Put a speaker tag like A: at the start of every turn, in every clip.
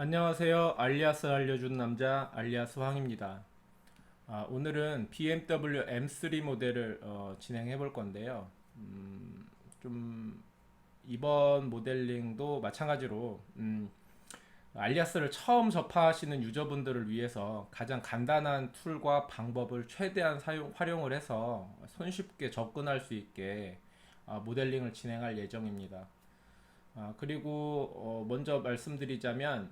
A: 안녕하세요. 알리아스 알려준 남자 알리아스 황입니다. 오늘은 BMW M3 모델을 진행해 볼 건데요. 좀 이번 모델링도 마찬가지로 알리아스를 처음 접하시는 유저분들을 위해서 가장 간단한 툴과 방법을 최대한 활용을 해서 손쉽게 접근할 수 있게 모델링을 진행할 예정입니다. 그리고 먼저 말씀드리자면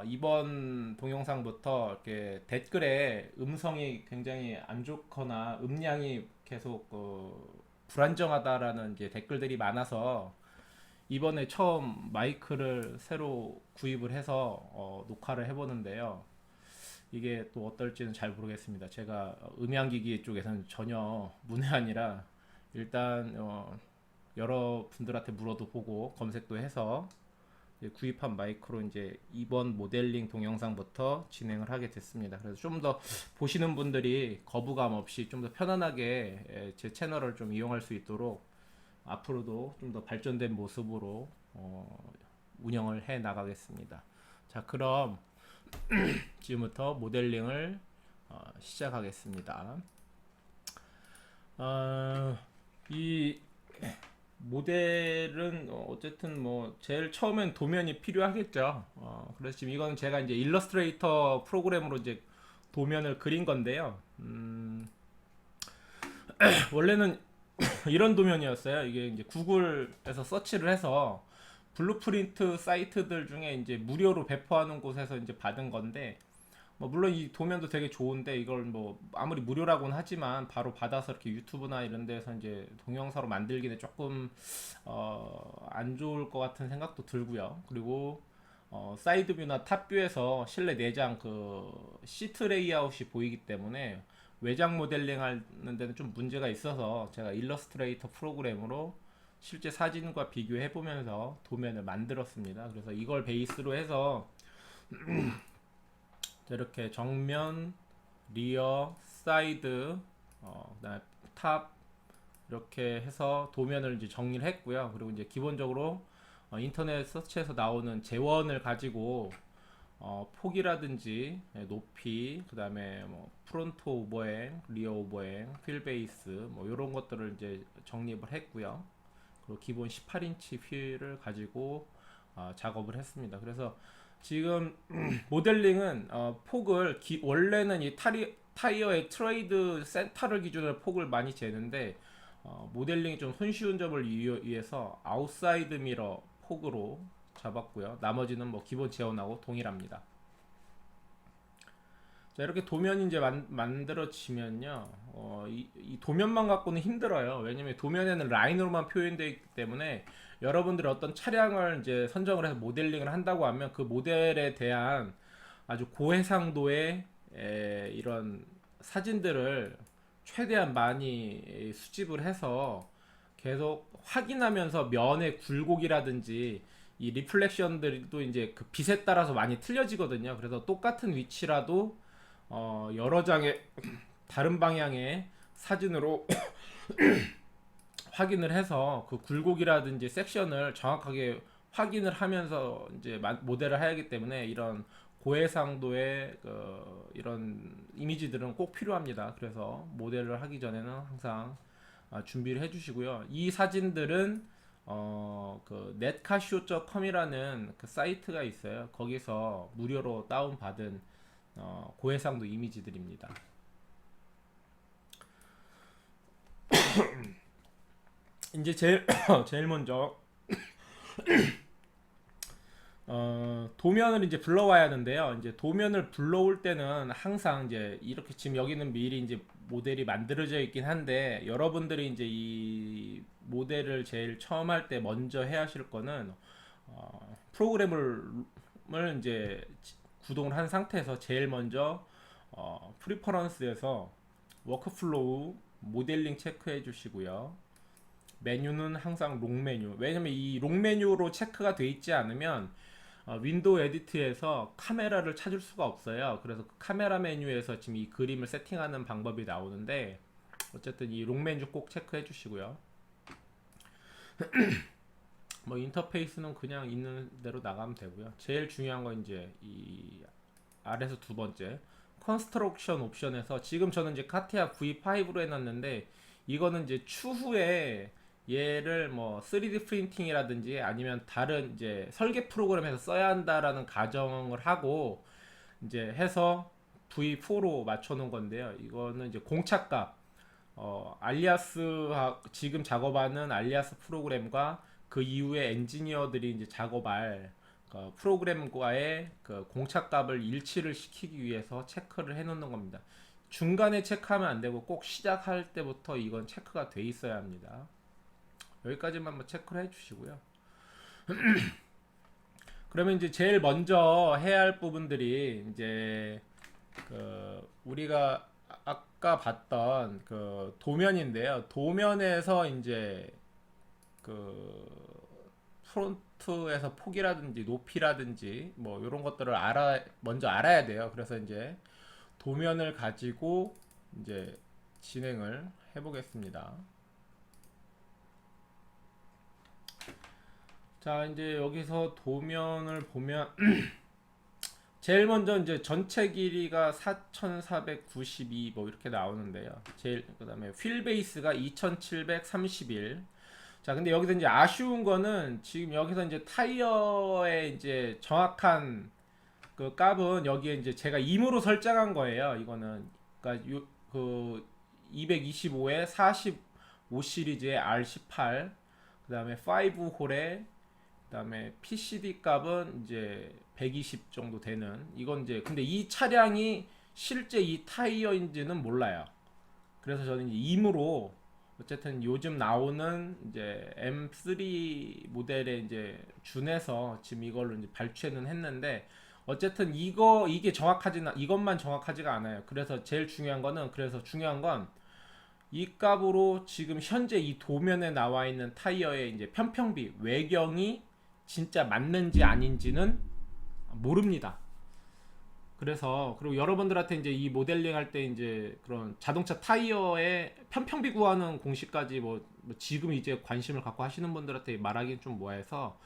A: 이번 동영상부터 이렇게 댓글에 음성이 굉장히 안 좋거나 음량이 계속 불안정하다라는 이제 댓글들이 많아서 이번에 처음 마이크를 새로 구입을 해서 녹화를 해보는데요. 이게 또 어떨지는 잘 모르겠습니다. 제가 음향기기 쪽에서는 전혀 문외한이라 일단 여러 분들한테 물어도 보고 검색도 해서 이제 구입한 마이크로 이제 이번 모델링 동영상부터 진행을 하게 됐습니다. 그래서 좀 더 보시는 분들이 거부감 없이 좀 더 편안하게 제 채널을 좀 이용할 수 있도록 앞으로도 좀 더 발전된 모습으로 운영을 해 나가겠습니다. 자, 그럼 지금부터 모델링을 시작하겠습니다. 이 모델은 어쨌든 뭐 제일 처음엔 도면이 필요하겠죠. 그래서 지금 이건 제가 이제 일러스트레이터 프로그램으로 이제 도면을 그린 건데요. 원래는 이런 도면이었어요. 이게 이제 구글에서 서치를 해서 블루프린트 사이트들 중에 이제 무료로 배포하는 곳에서 이제 받은 건데, 뭐 물론 이 도면도 되게 좋은데 이걸 뭐 아무리 무료라고는 하지만 바로 받아서 이렇게 유튜브나 이런 데서 이제 동영상으로 만들기는 조금 안 좋을 것 같은 생각도 들고요. 그리고 사이드 뷰나 탑 뷰에서 실내 내장 그 시트 레이아웃이 보이기 때문에 외장 모델링 하는 데는 좀 문제가 있어서 제가 일러스트레이터 프로그램으로 실제 사진과 비교해 보면서 도면을 만들었습니다. 그래서 이걸 베이스로 해서 이렇게 정면, 리어, 사이드, 그다음에 탑 이렇게 해서 도면을 이제 정리를 했고요. 그리고 이제 기본적으로 인터넷 서치에서 나오는 재원을 가지고 폭이라든지 높이, 그다음에 뭐 프론트 오버행, 리어 오버행, 휠 베이스 뭐 이런 것들을 이제 정립을 했고요. 그리고 기본 18인치 휠을 가지고 작업을 했습니다. 그래서 지금 모델링은 폭을 원래는 이 타이어의 트레이드 센터를 기준으로 폭을 많이 재는데 모델링이 좀 손쉬운 점을 위해서 아웃사이드 미러 폭으로 잡았고요. 나머지는 뭐 기본 재원하고 동일합니다. 자, 이렇게 도면이 이제 만들어지면요, 이 도면만 갖고는 힘들어요. 왜냐면 도면에는 라인으로만 표현되어 있기 때문에 여러분들이 어떤 차량을 이제 선정을 해서 모델링을 한다고 하면 그 모델에 대한 아주 고해상도의 이런 사진들을 최대한 많이 수집을 해서 계속 확인하면서 면의 굴곡이라든지 이 리플렉션들도 이제 그 빛에 따라서 많이 틀려지거든요. 그래서 똑같은 위치라도 여러 장의 다른 방향의 사진으로 확인을 해서 그 굴곡이라든지 섹션을 정확하게 확인을 하면서 이제 모델을 해야 하기 때문에 이런 고해상도의 이런 이미지들은 꼭 필요합니다. 그래서 모델을 하기 전에는 항상 준비를 해주시고요. 이 사진들은 그 netcasio.com이라는 그 사이트가 있어요. 거기서 무료로 다운받은 고해상도 이미지들입니다. 이제 제일 먼저 도면을 이제 불러와야 하는데요. 이제 도면을 불러올 때는 항상 이제 이렇게 지금 여기는 미리 이제 모델이 만들어져 있긴 한데 여러분들이 이제 이 모델을 제일 처음 할 때 먼저 해야 하실 거는 프로그램을 이제 구동을 한 상태에서 제일 먼저 프리퍼런스에서 워크플로우 모델링 체크해 주시고요. 메뉴는 항상 롱 메뉴. 왜냐면 이 롱 메뉴로 체크가 돼 있지 않으면 윈도우 에디트에서 카메라를 찾을 수가 없어요. 그래서 그 카메라 메뉴에서 지금 이 그림을 세팅하는 방법이 나오는데 어쨌든 이 롱 메뉴 꼭 체크해 주시고요. 뭐 인터페이스는 그냥 있는 대로 나가면 되고요. 제일 중요한 건 이제 이 아래서 두 번째 컨스트럭션 옵션에서 지금 저는 이제 카티아 V5로 해놨는데 이거는 이제 추후에 얘를 뭐 3D 프린팅이라든지 아니면 다른 이제 설계 프로그램에서 써야 한다라는 가정을 하고 이제 해서 V4로 맞춰놓은 건데요. 이거는 이제 공차값 알리아스 지금 작업하는 알리아스 프로그램과 그 이후에 엔지니어들이 이제 작업할 프로그램과의 그 공차값을 일치를 시키기 위해서 체크를 해 놓는 겁니다. 중간에 체크하면 안 되고 꼭 시작할 때부터 이건 체크가 돼 있어야 합니다. 여기까지만 한번 체크를 해 주시고요. 그러면 이제 제일 먼저 해야 할 부분들이 이제 그 우리가 아까 봤던 그 도면인데요. 도면에서 이제 그 프론트에서 폭이라든지 높이라든지 뭐 이런 것들을 먼저 알아야 돼요. 그래서 이제 도면을 가지고 이제 진행을 해보겠습니다. 자, 이제 여기서 도면을 보면 제일 먼저 이제 전체 길이가 4492 뭐 이렇게 나오는데요. 그다음에 휠 베이스가 2731. 자, 근데 여기서 이제 아쉬운 거는 지금 여기서 이제 타이어의 이제 정확한 그 값은 여기에 이제 제가 임으로 설정한 거예요. 이거는 그러니까 그 225에 45 시리즈의 R18, 그다음에 5홀에 그다음에 PCD 값은 이제 120 정도 되는 이건 이제 근데 이 차량이 실제 이 타이어인지는 몰라요. 그래서 저는 이제 임으로 어쨌든 요즘 나오는 이제 M3 모델에 이제 준해서 지금 이걸로 이제 발췌는 했는데 어쨌든 이게 이것만 정확하지가 않아요. 그래서 제일 중요한 거는 중요한 건 이 값으로 지금 현재 이 도면에 나와 있는 타이어의 이제 편평비 외경이 진짜 맞는지 아닌지는 모릅니다. 그래서 그리고 여러분들한테 이제 이 모델링 할 때 이제 그런 자동차 타이어의 편평비 구하는 공식까지 뭐 지금 이제 관심을 갖고 하시는 분들한테 말하기는 좀 뭐해서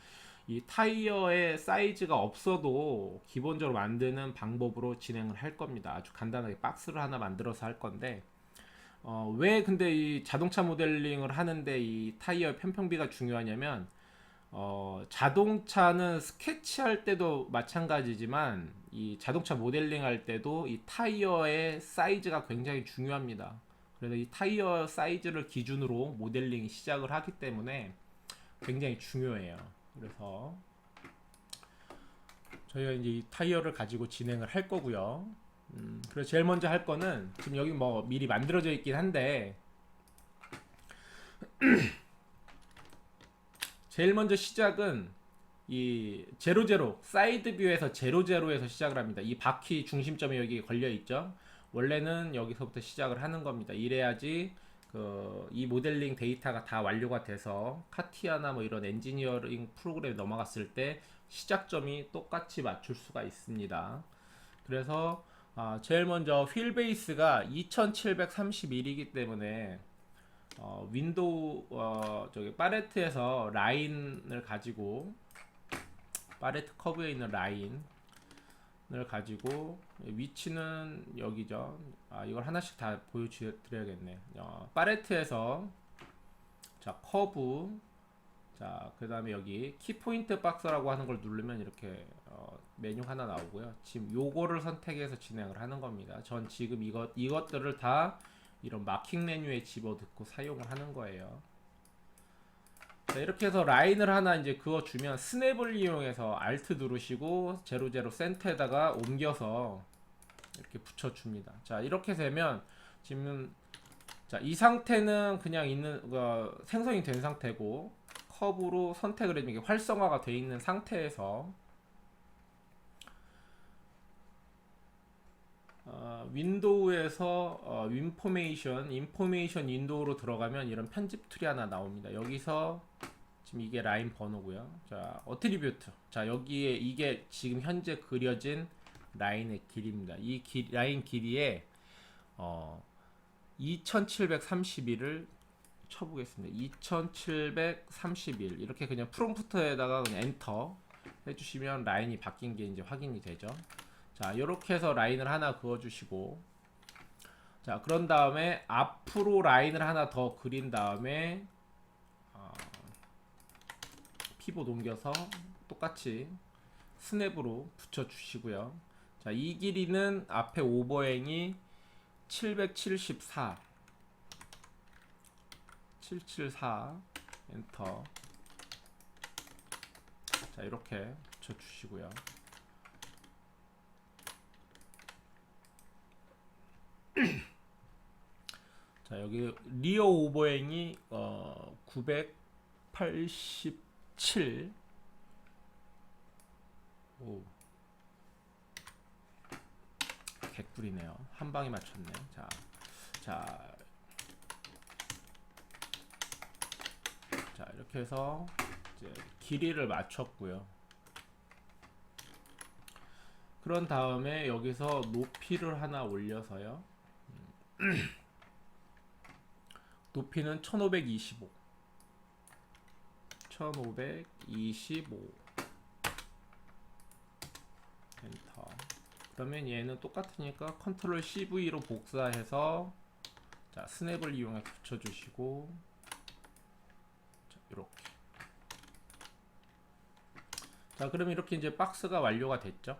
A: 이 타이어의 사이즈가 없어도 기본적으로 만드는 방법으로 진행을 할 겁니다. 아주 간단하게 박스를 하나 만들어서 할 건데 왜 근데 이 자동차 모델링을 하는데 이 타이어 편평비가 중요하냐면 자동차는 스케치할 때도 마찬가지지만 이 자동차 모델링 할 때도 이 타이어의 사이즈가 굉장히 중요합니다. 그래서 이 타이어 사이즈를 기준으로 모델링 시작을 하기 때문에 굉장히 중요해요. 그래서 저희가 이제 이 타이어를 가지고 진행을 할 거고요. 그래서 제일 먼저 할 거는 지금 여기 뭐 미리 만들어져 있긴 한데 제일 먼저 시작은 이 제로제로 사이드 뷰에서 제로제로에서 시작을 합니다. 이 바퀴 중심점이 여기 걸려 있죠. 원래는 여기서부터 시작을 하는 겁니다. 이래야지 이 모델링 데이터가 다 완료가 돼서 카티아나 뭐 이런 엔지니어링 프로그램에 넘어갔을 때 시작점이 똑같이 맞출 수가 있습니다. 그래서 제일 먼저 휠 베이스가 2731이기 때문에 윈도우 저기 팔레트에서 라인을 가지고 팔레트 커브에 있는 라인을 가지고 위치는 여기죠. 이걸 하나씩 다 보여드려야겠네. 팔레트에서 자 커브, 자 그 다음에 여기 키포인트 박스라고 하는 걸 누르면 이렇게 메뉴 하나 나오고요. 지금 요거를 선택해서 진행을 하는 겁니다. 전 지금 이것들을 다 이런 마킹 메뉴에 집어넣고 사용을 하는 거예요. 자, 이렇게 해서 라인을 하나 이제 그어주면 스냅을 이용해서 Alt 누르시고 00 센터에다가 옮겨서 이렇게 붙여줍니다. 자, 이렇게 되면 지금 이 상태는 그냥 생성이 된 상태고 커브로 선택을 해주면 이게 활성화가 되어 있는 상태에서 윈도우에서 인포메이션 윈도우로 들어가면 이런 편집 툴이 하나 나옵니다. 여기서 지금 이게 라인 번호고요. 자, 어트리뷰트. 자, 여기에 이게 지금 현재 그려진 라인의 길이입니다. 이 라인 길이에 2731을 쳐보겠습니다. 2731 이렇게 그냥 프롬프트에다가 그냥 엔터 해주시면 라인이 바뀐 게 이제 확인이 되죠. 자, 이렇게 해서 라인을 하나 그어주시고, 자, 그런 다음에 앞으로 라인을 하나 더 그린 다음에 피봇 옮겨서 똑같이 스냅으로 붙여주시고요. 자, 이 길이는 앞에 오버행이 774 774 엔터. 자, 이렇게 붙여주시고요. 자, 여기 리어 오버행이 987. 오, 개꿀이네요. 한 방에 맞췄네요. 자, 이렇게 해서 이제 길이를 맞췄고요. 그런 다음에 여기서 높이를 하나 올려서요. 높이는 1525 엔터. 그러면 얘는 똑같으니까 컨트롤 CV로 복사해서, 자, 스냅을 이용해서 붙여주시고, 자, 이렇게. 자, 그러면 이렇게 이제 박스가 완료가 됐죠.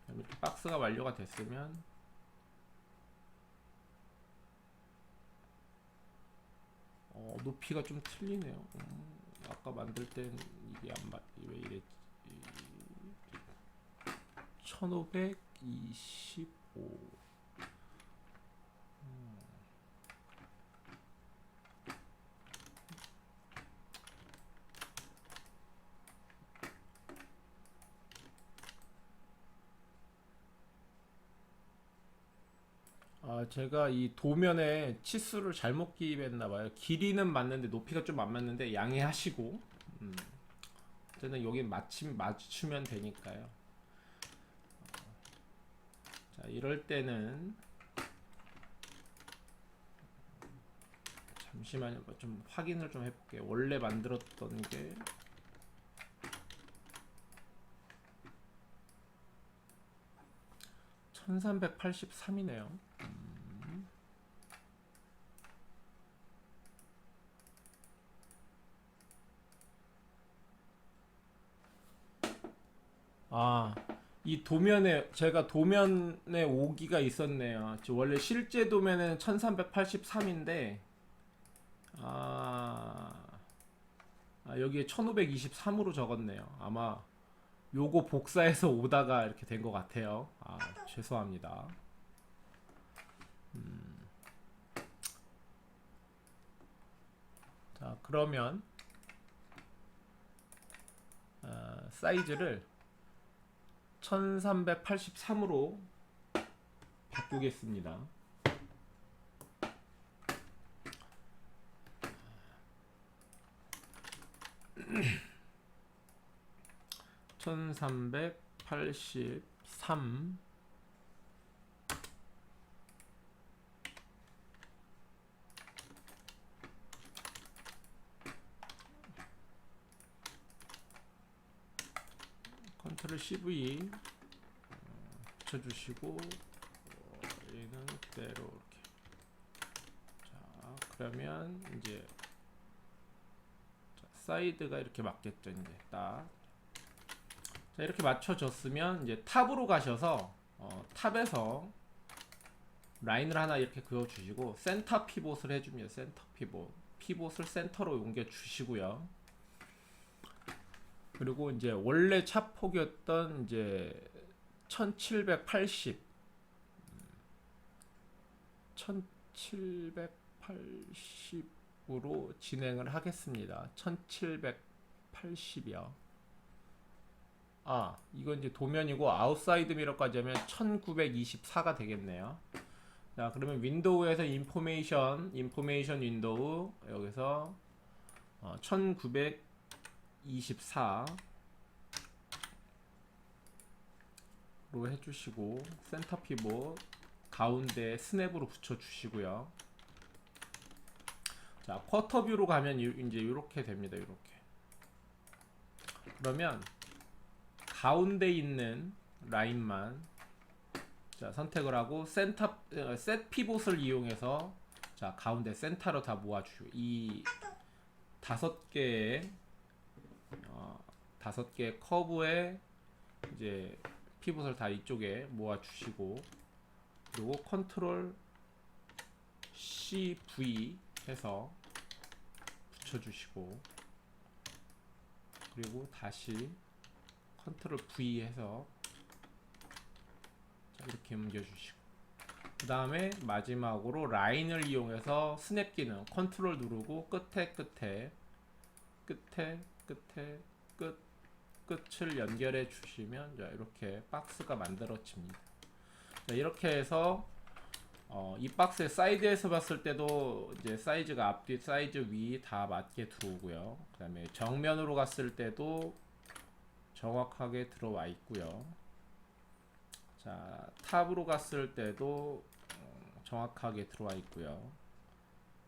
A: 이렇게 박스가 완료가 됐으면, 높이가 좀 틀리네요. 아까 만들 땐 이게 왜 이랬지? 1525. 제가 이 도면에 치수를 잘못 기입했나봐요. 길이는 맞는데 높이가 좀 안 맞는데 양해하시고, 저는 여기 맞추면 되니까요. 자, 이럴 때는 잠시만요. 좀 확인을 좀 해볼게요. 원래 만들었던 게 1383이네요. 이 도면에 제가 도면에 오기가 있었네요. 원래 실제 도면에는 1383인데 여기에 1523으로 적었네요. 아마 요거 복사해서 오다가 이렇게 된 것 같아요. 죄송합니다. 자, 그러면 사이즈를 1383으로 바꾸겠습니다. (1383) 컨트롤 CV 붙여주시고, 얘는 그대로 이렇게. 자, 그러면 이제 사이드가 이렇게 맞겠죠. 이제 딱. 자, 이렇게 맞춰졌으면 이제 탑으로 가셔서 탑에서 라인을 하나 이렇게 그어주시고 센터 피봇을 해줍니다. 센터 피봇을 센터로 옮겨 주시고요. 그리고 이제 원래 차폭이었던 이제 1780으로 진행을 하겠습니다. 1780이요. 이건 이제 도면이고 아웃사이드 미러까지 하면 1924가 되겠네요. 자, 그러면 윈도우에서 인포메이션 윈도우 여기서 1924로 해주시고 센터 피봇 가운데 스냅으로 붙여주시고요. 자, 쿼터 뷰로 가면 이제 이렇게 됩니다. 이렇게. 그러면 가운데 있는 라인만 자, 선택을 하고 셋 피봇을 이용해서 자, 가운데 센터로 다 모아주시고 이 다섯 개의 다섯 개 커브에 이제 피봇을 다 이쪽에 모아주시고 그리고 컨트롤 CV 해서 붙여주시고 그리고 다시 컨트롤 V 해서 자, 이렇게 옮겨주시고 그 다음에 마지막으로 라인을 이용해서 스냅 기능 컨트롤 누르고 끝에 끝을 연결해 주시면 자, 이렇게 박스가 만들어집니다. 자, 이렇게 해서 이 박스의 사이드에서 봤을 때도 이제 사이즈가 앞뒤 사이즈 위 다 맞게 들어오고요. 그 다음에 정면으로 갔을 때도 정확하게 들어와 있고요. 자, 탑으로 갔을 때도 정확하게 들어와 있고요.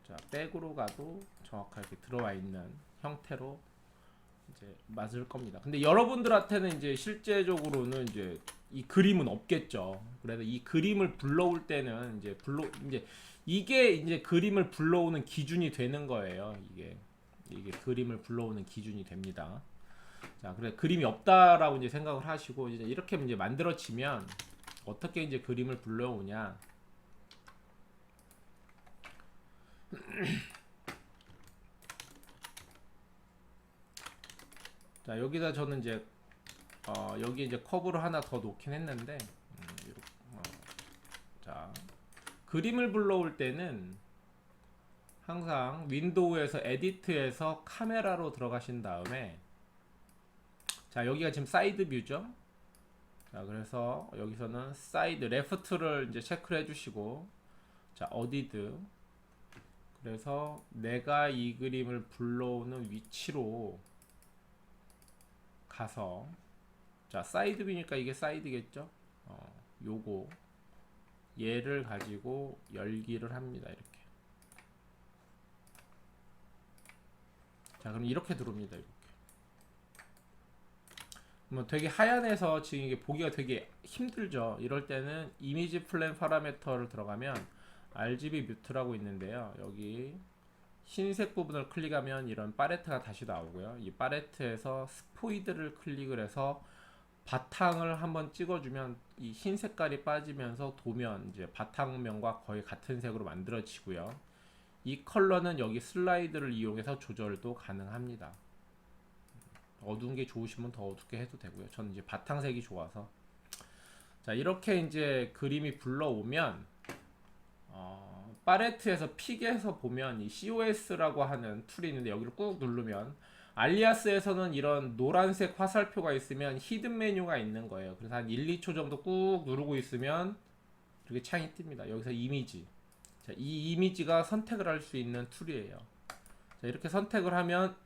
A: 자, 백으로 가도 정확하게 들어와 있는 형태로 이제 맞을 겁니다. 근데 여러분들한테는 이제 실제적으로는 이제 이 그림은 없겠죠. 그래서 이 그림을 불러올 때는 이제 이게 이제 그림을 불러오는 기준이 되는 거예요. 이게 그림을 불러오는 기준이 됩니다. 자, 그래 그림이 없다라고 이제 생각을 하시고 이제 이렇게 이제 만들어지면 어떻게 이제 그림을 불러오냐? 자, 여기다 저는 이제 여기 이제 커브를 하나 더 놓긴 했는데 자, 그림을 불러올 때는 항상 윈도우에서 에디트에서 카메라로 들어가신 다음에 자, 여기가 지금 사이드 뷰죠. 자, 그래서 여기서는 사이드 레프트를 이제 체크를 해주시고 자, 어디드 그래서 내가 이 그림을 불러오는 위치로 가서 자, 사이드 뷰니까 이게 사이드겠죠. 요거 얘를 가지고 열기를 합니다. 이렇게. 자, 그럼 이렇게 들어옵니다. 이렇게. 뭐 되게 하얀해서 지금 이게 보기가 되게 힘들죠. 이럴 때는 이미지 플랜 파라미터를 들어가면 RGB 뮤트라고 있는데요. 여기 흰색 부분을 클릭하면 이런 팔레트가 다시 나오고요. 이 팔레트에서 스포이드를 클릭을 해서 바탕을 한번 찍어주면 이 흰 색깔이 빠지면서 도면 이제 바탕면과 거의 같은 색으로 만들어지고요. 이 컬러는 여기 슬라이드를 이용해서 조절도 가능합니다. 어두운 게 좋으시면 더 어둡게 해도 되고요. 저는 이제 바탕색이 좋아서 자, 이렇게 이제 그림이 불러오면 팔레트에서 픽에서 보면 이 COS라고 하는 툴이 있는데 여기를 꾹 누르면 알리아스에서는 이런 노란색 화살표가 있으면 히든 메뉴가 있는 거예요. 그래서 한 1, 2초 정도 꾹 누르고 있으면 이렇게 창이 뜹니다. 여기서 이미지 자, 이 이미지가 선택을 할 수 있는 툴이에요. 자, 이렇게 선택을 하면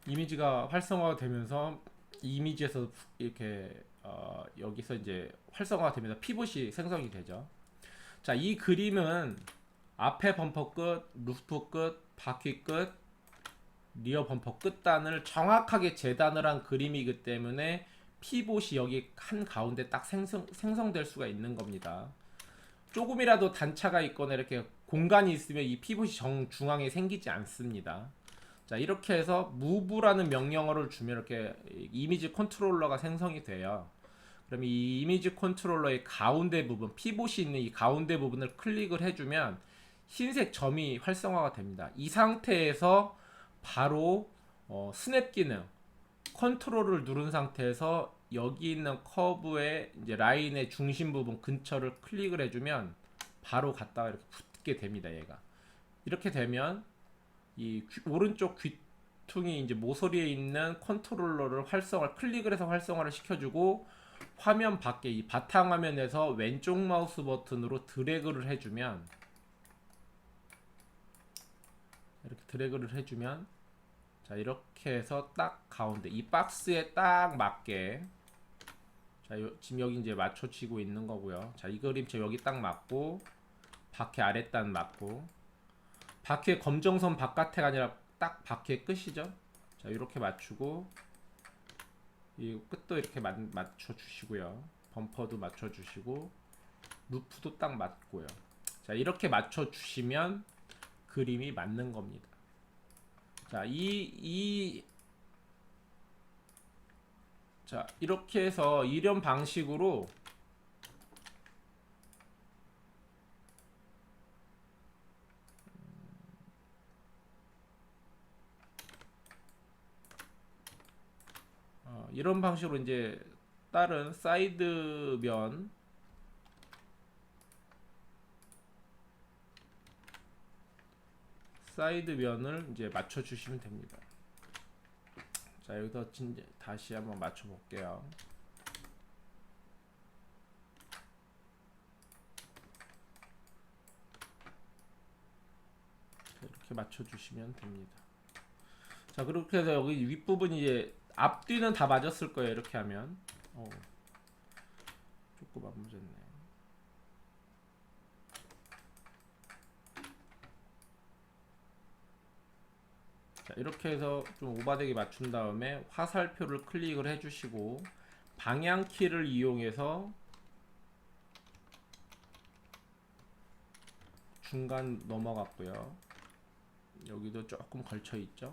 A: 이미지가 활성화가 되면서 이미지에서 이렇게 여기서 이제 활성화가 되면서 피봇이 생성이 되죠. 자, 이 그림은 앞에 범퍼 끝, 루프 끝, 바퀴 끝, 리어 범퍼 끝단을 정확하게 재단을 한 그림이기 때문에 피봇이 여기 한 가운데 딱 생성될 수가 있는 겁니다. 조금이라도 단차가 있거나 이렇게 공간이 있으면 이 피봇이 정중앙에 생기지 않습니다. 자, 이렇게 해서 move라는 명령어를 주면 이렇게 이미지 컨트롤러가 생성이 돼요. 그럼 이 이미지 컨트롤러의 가운데 부분, 피봇이 있는 이 가운데 부분을 클릭을 해주면 흰색 점이 활성화가 됩니다. 이 상태에서 바로 스냅 기능, 컨트롤을 누른 상태에서 여기 있는 커브의 이제 라인의 중심 부분 근처를 클릭을 해주면 바로 갔다가 이렇게 붙게 됩니다. 얘가 이렇게 되면 이 오른쪽 귀퉁이 이제 모서리에 있는 컨트롤러를 클릭을 해서 활성화를 시켜주고 화면 밖에 이 바탕 화면에서 왼쪽 마우스 버튼으로 드래그를 해주면 이렇게 드래그를 해주면 자, 이렇게 해서 딱 가운데 이 박스에 딱 맞게 자, 지금 여기 이제 맞춰지고 있는 거고요. 자, 이 그림체 여기 딱 맞고 밖에 아랫단 맞고 바퀴의 검정선 바깥에가 아니라 딱 바퀴의 끝이죠. 자, 이렇게 맞추고 이 끝도 이렇게 맞춰 주시고요. 범퍼도 맞춰 주시고 루프도 딱 맞고요. 자, 이렇게 맞춰 주시면 그림이 맞는 겁니다. 자, 자, 이렇게 해서 이런 방식으로 이런 방식으로 이제 다른 사이드면을 이제 맞춰 주시면 됩니다. 자, 여기서 다시 한번 맞춰 볼게요. 이렇게 맞춰 주시면 됩니다. 자, 그렇게 해서 여기 윗부분이 이제 앞뒤는 다 맞았을 거예요. 이렇게 하면 조금 안 맞았네. 자, 이렇게 해서 좀 오바되게 맞춘 다음에 화살표를 클릭을 해주시고 방향키를 이용해서 중간 넘어갔고요. 여기도 조금 걸쳐 있죠.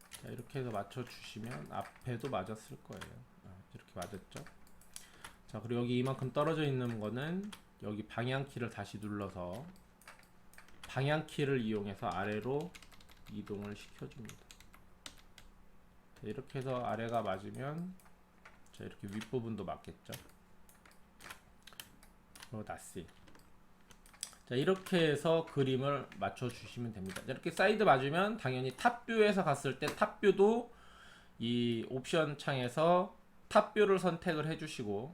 A: 자, 이렇게 해서 맞춰 주시면 앞에도 맞았을 거예요. 이렇게 맞았죠. 자, 그리고 여기 이만큼 떨어져 있는 거는 여기 방향키를 다시 눌러서 방향키를 이용해서 아래로 이동을 시켜줍니다. 자, 이렇게 해서 아래가 맞으면 자, 이렇게 윗부분도 맞겠죠. 낫시. 자, 이렇게 해서 그림을 맞춰 주시면 됩니다. 이렇게 사이드 맞으면 당연히 탑뷰에서 갔을 때 탑뷰도 이 옵션 창에서 탑뷰를 선택을 해 주시고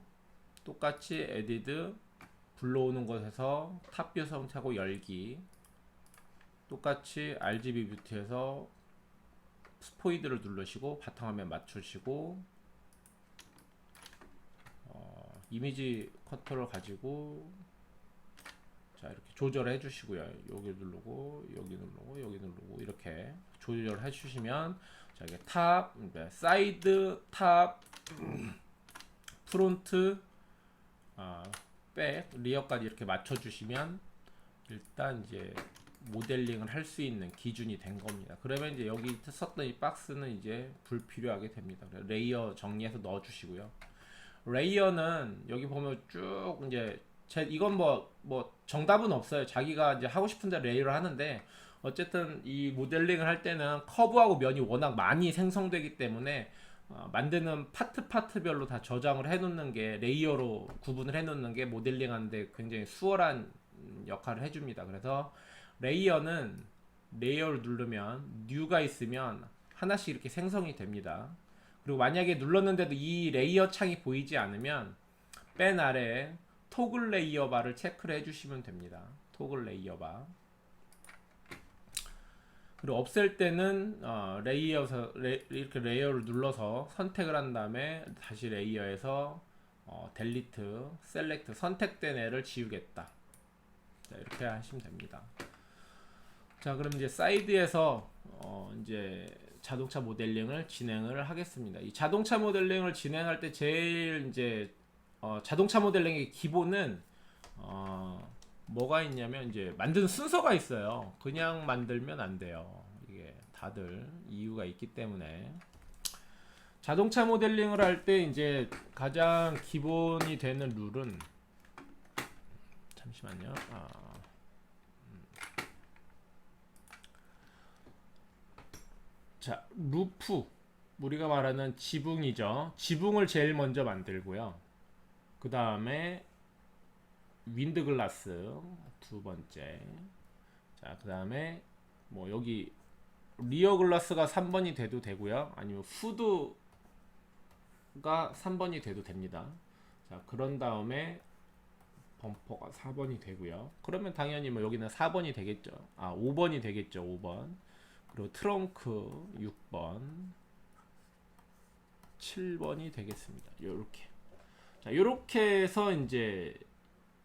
A: 똑같이 에디드 불러오는 곳에서 탑뷰 선택하고 열기, 똑같이 RGB 뷰티에서 스포이드를 누르시고 바탕화면 맞추시고 이미지 커터를 가지고 자, 이렇게 조절해 주시고요. 여기 누르고 여기 누르고 여기 누르고 이렇게 조절해 주시면 자, 이게 탑, 사이드, 탑, 프론트, 백, 리어까지 이렇게 맞춰 주시면 일단 이제 모델링을 할 수 있는 기준이 된 겁니다. 그러면 이제 여기 썼던 이 박스는 이제 불필요하게 됩니다. 레이어 정리해서 넣어 주시고요. 레이어는 여기 보면 쭉 이제 이건 뭐 정답은 없어요. 자기가 이제 하고 싶은 대로 레이어를 하는데 어쨌든 이 모델링을 할 때는 커브하고 면이 워낙 많이 생성되기 때문에 만드는 파트별로 다 저장을 해놓는 게 레이어로 구분을 해놓는 게 모델링 하는데 굉장히 수월한 역할을 해줍니다. 그래서 레이어는 레이어를 누르면 뉴가 있으면 하나씩 이렇게 생성이 됩니다. 그리고 만약에 눌렀는데도 이 레이어 창이 보이지 않으면 맨 아래에 토글 레이어 바를 체크를 해주시면 됩니다. 토글 레이어 바. 그리고 없앨 때는 이렇게 레이어를 눌러서 선택을 한 다음에 다시 레이어에서 델리트, 셀렉트 선택된 애를 지우겠다. 자, 이렇게 하시면 됩니다. 자, 그럼 이제 사이드에서 이제 자동차 모델링을 진행을 하겠습니다. 이 자동차 모델링을 진행할 때 제일 이제 자동차 모델링의 기본은 뭐가 있냐면 이제 만드는 순서가 있어요. 그냥 만들면 안 돼요. 이게 다들 이유가 있기 때문에 자동차 모델링을 할 때 이제 가장 기본이 되는 룰은 잠시만요. 자, 루프 우리가 말하는 지붕이죠. 지붕을 제일 먼저 만들고요. 그 다음에 윈드 글라스 두 번째. 자, 그 다음에 뭐 여기 리어 글라스가 3번이 돼도 되고요. 아니면 후드가 3번이 돼도 됩니다. 자, 그런 다음에 범퍼가 4번이 되고요. 그러면 당연히 뭐 여기는 4번이 되겠죠. 5번이 되겠죠. 5번. 그리고 트렁크 6번, 7번이 되겠습니다. 이렇게. 자, 이렇게 해서 이제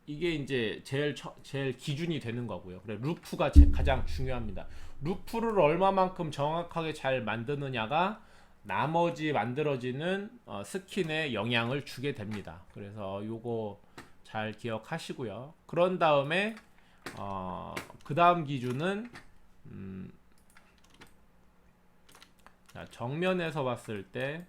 A: 이게 이제 제일 기준이 되는 거고요. 그래, 루프가 가장 중요합니다. 루프를 얼마만큼 정확하게 잘 만드느냐가 나머지 만들어지는 스킨에 영향을 주게 됩니다. 그래서 요거 잘 기억하시고요. 그런 다음에 그 다음 기준은 자, 정면에서 봤을 때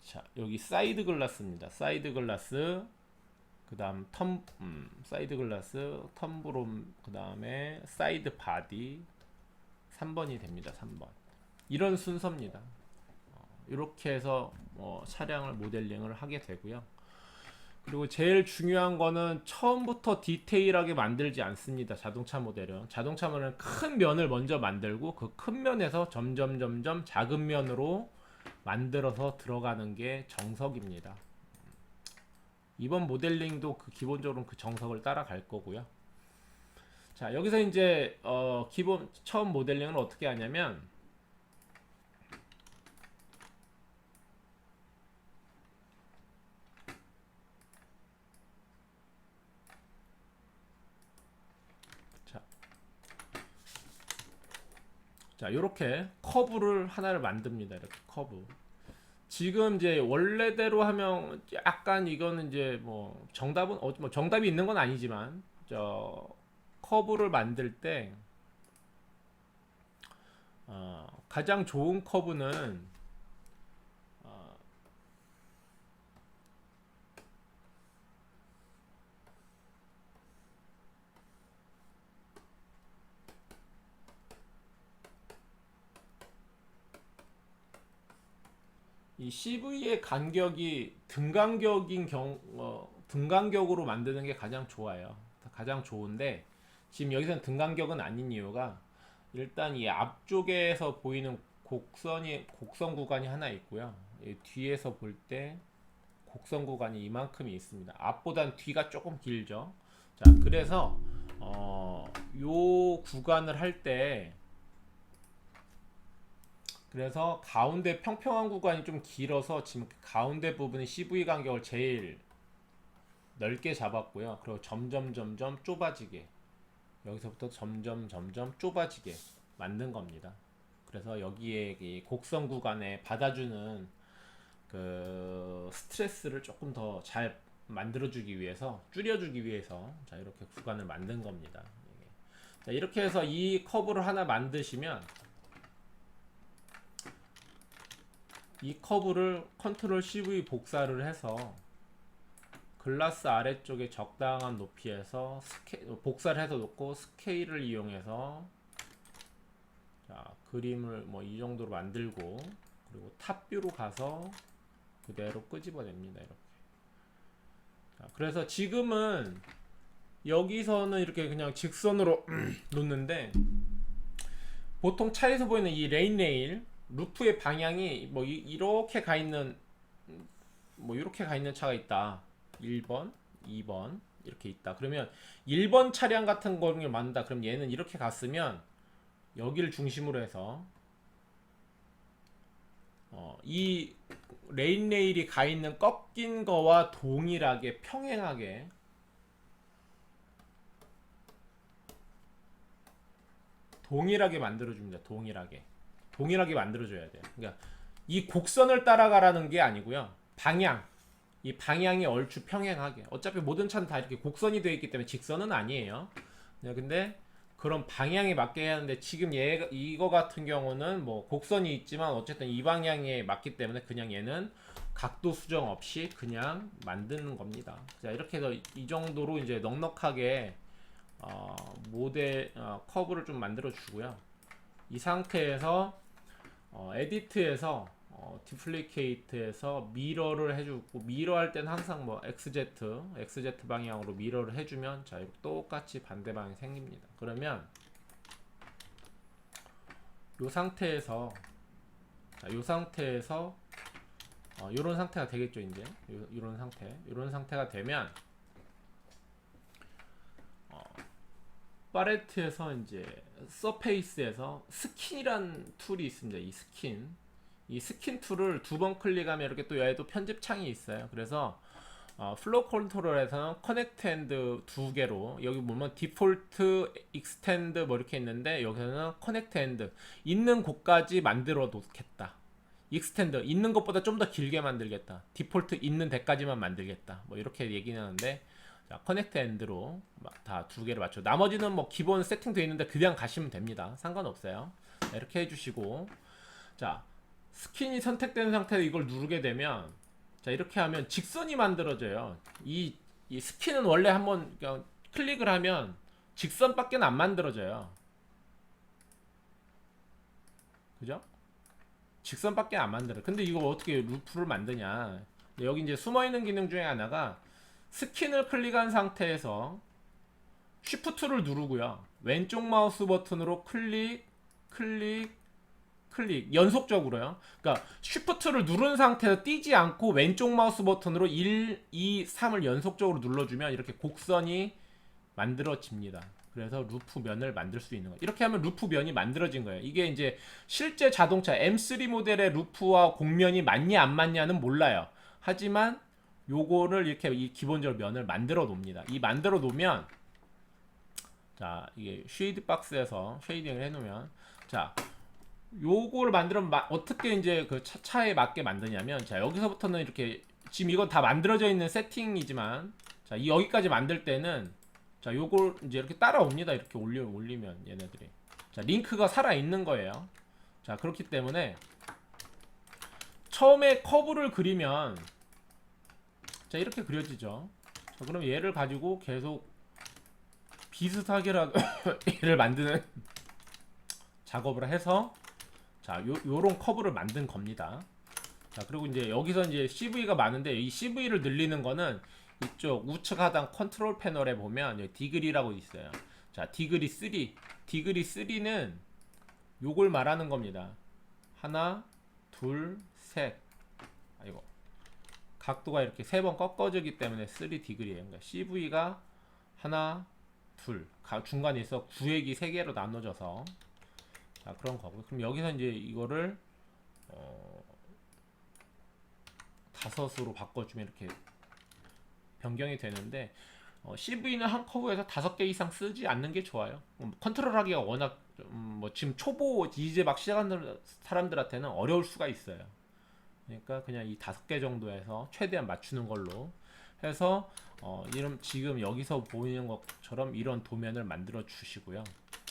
A: 자, 여기 사이드 글라스입니다. 사이드 글라스, 그 다음 사이드 글라스, 텀브롬, 그 다음에 사이드 바디 3번이 됩니다. 3번. 이런 순서입니다. 이렇게 해서 차량을 모델링을 하게 되고요. 그리고 제일 중요한 거는 처음부터 디테일하게 만들지 않습니다. 자동차 모델은 큰 면을 먼저 만들고 그 큰 면에서 점점 작은 면으로 만들어서 들어가는 게 정석입니다. 이번 모델링도 기본적으로 그 정석을 따라갈 거고요. 자, 여기서 이제 기본 처음 모델링은 어떻게 하냐면 자, 이렇게 커브를 하나를 만듭니다. 이렇게 커브. 지금 이제 원래대로 하면 약간 이거는 이제 뭐 정답은 뭐 정답이 있는 건 아니지만 커브를 만들 때 가장 좋은 커브는 이 CV의 간격이 등간격으로 만드는 게 가장 좋아요. 가장 좋은데 지금 여기서는 등간격은 아닌 이유가 일단 이 앞쪽에서 보이는 곡선 구간이 하나 있고요. 뒤에서 볼 때 곡선 구간이 이만큼이 있습니다. 앞보단 뒤가 조금 길죠. 자, 그래서 요 구간을 할 때 그래서 가운데 평평한 구간이 좀 길어서 지금 가운데 부분이 CV 간격을 제일 넓게 잡았고요. 그리고 점점 좁아지게 여기서부터 점점 좁아지게 만든 겁니다. 그래서 여기에 이 곡선 구간에 받아주는 그 스트레스를 조금 더 잘 만들어주기 위해서 줄여주기 위해서 자, 이렇게 구간을 만든 겁니다. 자, 이렇게 해서 이 커브를 하나 만드시면 이 커브를 컨트롤 CV 복사를 해서 글라스 아래쪽에 적당한 높이에서 복사를 해서 놓고 스케일을 이용해서 자, 그림을 뭐 이 정도로 만들고 그리고 탑뷰로 가서 그대로 끄집어냅니다. 이렇게. 자, 그래서 지금은 여기서는 이렇게 그냥 직선으로 놓는데 보통 차에서 보이는 이 레인 루프의 방향이 뭐 이렇게 가 있는 차가 있다. 1번, 2번 이렇게 있다. 그러면 1번 차량 같은 거를 만든다. 그럼 얘는 이렇게 갔으면 여기를 중심으로 해서 이 레일이 가 있는 꺾인 거와 동일하게 평행하게 만들어줍니다. 동일하게 만들어줘야 돼요. 그러니까 이 곡선을 따라가라는 게 아니고요. 이 방향이 얼추 평행하게. 어차피 모든 차는 다 이렇게 곡선이 되어 있기 때문에 직선은 아니에요. 근데 그런 방향에 맞게 해야 하는데 지금 이거 같은 경우는 뭐 곡선이 있지만 어쨌든 이 방향에 맞기 때문에 그냥 얘는 각도 수정 없이 그냥 만드는 겁니다. 자, 이렇게 해서 이 정도로 이제 넉넉하게 커브를 좀 만들어 주고요. 이 상태에서 에디트에서 디플리케이트에서 미러를 해주고 미러 할 때는 항상 뭐 XZ 방향으로 미러를 해주면 자 이렇게 똑같이 반대 방향이 생깁니다. 그러면 이 상태에서 이런 상태가 되겠죠. 이제 이런 상태가 되면 파레트에서 이제 서페이스에서 스킨이란 툴이 있습니다. 이 스킨 툴을 두 번 클릭하면 이렇게 또 얘도 편집 창이 있어요. 그래서 플로우 컨트롤에서는 커넥트 핸드 두 개로, 여기 보면 디폴트 익스텐드 뭐 이렇게 있는데 여기서는 커넥트 핸드 있는 곳까지 만들어 놓겠다. 익스텐드 있는 것보다 좀 더 길게 만들겠다. 디폴트 있는 데까지만 만들겠다. 뭐 이렇게 얘기는 하는데, 자, 커넥트 엔드로 다 두 개를 맞춰. 나머지는 뭐 기본 세팅되어 있는데 그냥 가시면 됩니다. 상관없어요. 자, 이렇게 해주시고, 자, 스킨이 선택된 상태에서 이걸 누르게 되면, 자, 이렇게 하면 직선이 만들어져요. 이 스킨은 원래 한번 그냥 클릭을 하면 직선밖에 안 만들어져요. 그죠? 직선밖에 안 만들어. 근데 이거 어떻게 루프를 만드냐? 여기 이제 숨어있는 기능 중에 하나가, 스킨을 클릭한 상태에서 Shift를 누르고요, 왼쪽 마우스 버튼으로 클릭 연속적으로요. 그러니까 Shift를 누른 상태에서 띄지 않고 왼쪽 마우스 버튼으로 1, 2, 3을 연속적으로 눌러주면 이렇게 곡선이 만들어집니다. 그래서 루프 면을 만들 수 있는 거예요. 이렇게 하면 루프 면이 만들어진 거예요. 이게 이제 실제 자동차 M3 모델의 루프와 곡면이 맞냐 안 맞냐는 몰라요. 하지만 요거를 이렇게 기본적으로 면을 만들어 놓습니다. 이 만들어 놓으면, 자, 이게 쉐이드 박스에서 쉐이딩을 해 놓으면, 자, 요거를 만들면 어떻게 이제 그 차에 맞게 만드냐면, 자, 여기서부터는 이렇게, 지금 이건 다 만들어져 있는 세팅이지만, 자, 여기까지 만들 때는, 자, 요걸 이제 이렇게 따라옵니다. 이렇게 올리면 얘네들이, 자, 링크가 살아 있는 거예요. 자, 그렇기 때문에 처음에 커브를 그리면, 자, 이렇게 그려지죠. 자, 그럼 얘를 가지고 계속 비슷하게라도 얘를 만드는 작업을 해서, 자, 요런 커브를 만든 겁니다. 자, 그리고 이제 여기서 이제 CV가 많은데, 이 CV를 늘리는 거는 이쪽 우측 하단 컨트롤 패널에 보면 여기 디그리라고 있어요. 자, 디그리 3는 요걸 말하는 겁니다. 하나, 둘, 셋. 아이고, 각도가 이렇게 3번 꺾어지기 때문에 3디그리예요. 그러니까 CV가 하나, 둘, 중간에 있어 구획이 3개로 나눠져서, 자, 그런 거고요. 그럼 여기서 이제 이거를 5으로 바꿔주면 이렇게 변경이 되는데, CV는 한 커브에서 5개 이상 쓰지 않는 게 좋아요. 컨트롤하기가 워낙 뭐 지금 초보 이제 막 시작하는 사람들한테는 어려울 수가 있어요. 그러니까 그냥 이 5개 정도에서 최대한 맞추는 걸로 해서, 이런 지금 여기서 보이는 것처럼 이런 도면을 만들어 주시고요.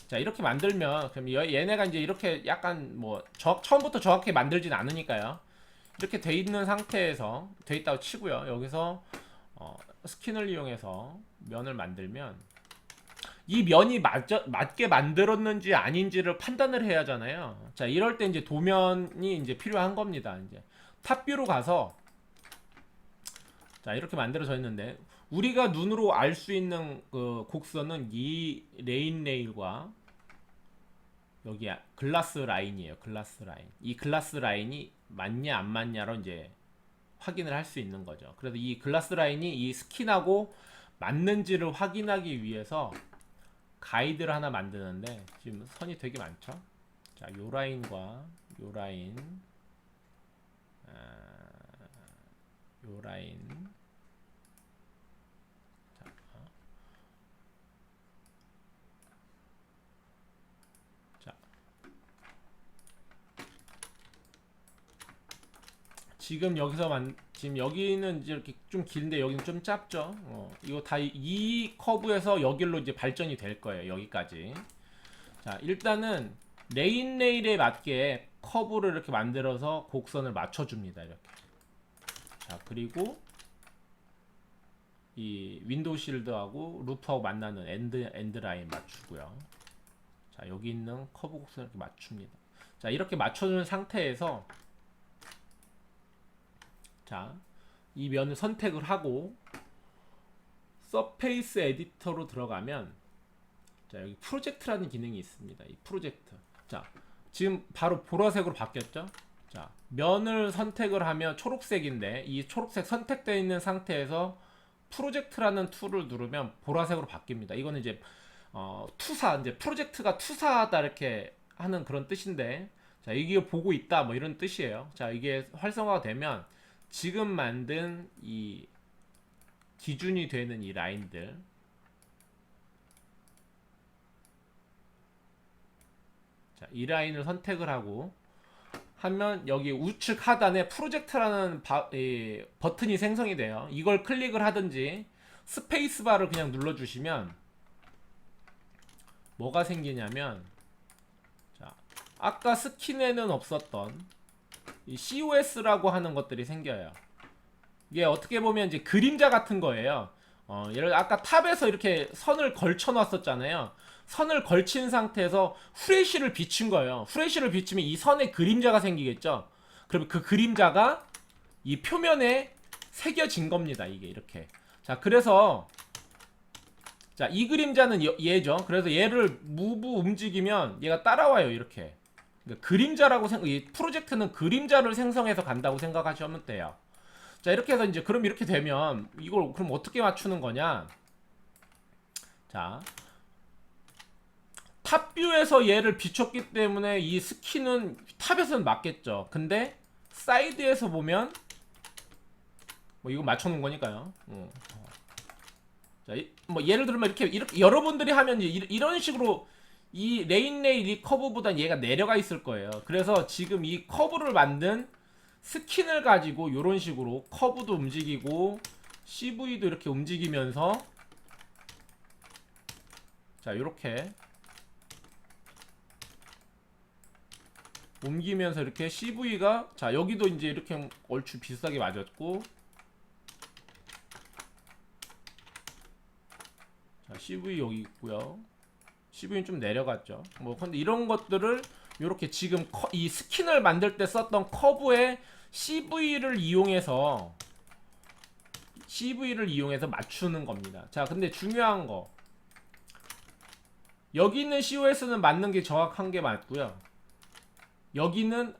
A: 자, 이렇게 만들면, 그럼 얘네가 이제 이렇게 약간 뭐 처음부터 정확히 만들진 않으니까요. 이렇게 돼 있는 상태에서 돼 있다고 치고요. 여기서 스킨을 이용해서 면을 만들면, 이 면이 맞게 만들었는지 아닌지를 판단을 해야 하잖아요. 자, 이럴 때 이제 도면이 이제 필요한 겁니다. 이제 탑뷰로 가서, 자, 이렇게 만들어져 있는데, 우리가 눈으로 알 수 있는 그 곡선은 이 레일과 여기 글라스 라인이에요. 글라스 라인. 이 글라스 라인이 맞냐 안 맞냐로 이제 확인을 할 수 있는 거죠. 그래서 이 글라스 라인이 이 스킨하고 맞는지를 확인하기 위해서 가이드를 하나 만드는데, 지금 선이 되게 많죠. 자, 요 라인과 요 라인, 요 라인, 자, 지금 지금 여기는 이제 이렇게 좀 긴데 여기는 좀 짧죠. 이거 다 이 커브에서 여기로 이제 발전이 될 거예요. 여기까지. 자, 일단은 레일에 맞게 커브를 이렇게 만들어서 곡선을 맞춰줍니다. 이렇게. 자, 그리고 이 윈도우 실드하고 루프하고 만나는 엔드 라인 맞추고요. 자, 여기 있는 커브 곡선을 이렇게 맞춥니다. 자, 이렇게 맞춰준 상태에서, 자, 이 면을 선택을 하고 서페이스 에디터로 들어가면, 자, 여기 프로젝트라는 기능이 있습니다. 이 프로젝트. 자, 지금 바로 보라색으로 바뀌었죠? 자, 면을 선택을 하면 초록색인데, 이 초록색 선택되어 있는 상태에서 프로젝트라는 툴을 누르면 보라색으로 바뀝니다. 이거는 이제 투사, 이제 프로젝트가 투사하다 이렇게 하는 그런 뜻인데, 자, 이게 보고 있다 뭐 이런 뜻이에요. 자, 이게 활성화가 되면 지금 만든 이 기준이 되는 이 라인들, 자, 이 라인을 선택을 하고 하면 여기 우측 하단에 프로젝트라는 버튼이 생성이 돼요. 이걸 클릭을 하든지 스페이스바를 그냥 눌러주시면 뭐가 생기냐면, 자, 아까 스킨에는 없었던 이 COS라고 하는 것들이 생겨요. 이게 어떻게 보면 이제 그림자 같은 거예요. 예를 들어 아까 탑에서 이렇게 선을 걸쳐 놨었잖아요. 선을 걸친 상태에서 후레쉬를 비춘 거예요. 후레쉬를 비추면 이 선에 그림자가 생기겠죠. 그럼 그 그림자가 이 표면에 새겨진 겁니다. 이게 이렇게. 자, 그래서 자, 이 그림자는 얘죠. 그래서 얘를 무브 움직이면 얘가 따라와요. 이렇게. 그러니까 그림자라고 이 프로젝트는 그림자를 생성해서 간다고 생각하시면 돼요. 자, 이렇게 해서 이제 그럼 이렇게 되면 이걸 그럼 어떻게 맞추는 거냐? 자, 탑뷰에서 얘를 비췄기 때문에 이 스킨은 탑에서는 맞겠죠. 근데 사이드에서 보면 뭐 이거 맞춰놓은 거니까요. 자, 뭐 예를 들면 이렇게 여러분들이 하면 이런 식으로 이 레인레일 이 커브보단 얘가 내려가 있을 거예요. 그래서 지금 이 커브를 만든 스킨을 가지고 이런 식으로 커브도 움직이고 CV도 이렇게 움직이면서, 자, 이렇게 옮기면서 이렇게 CV가, 자, 여기도 이제 이렇게 얼추 비슷하게 맞았고, 자, CV 여기 있고요. CV는 좀 내려갔죠. 뭐 근데 이런 것들을 이렇게 지금 이 스킨을 만들 때 썼던 커브에 CV를 이용해서 맞추는 겁니다. 자, 근데 중요한 거, 여기 있는 COS는 맞는 게 정확한 게 맞고요. 여기는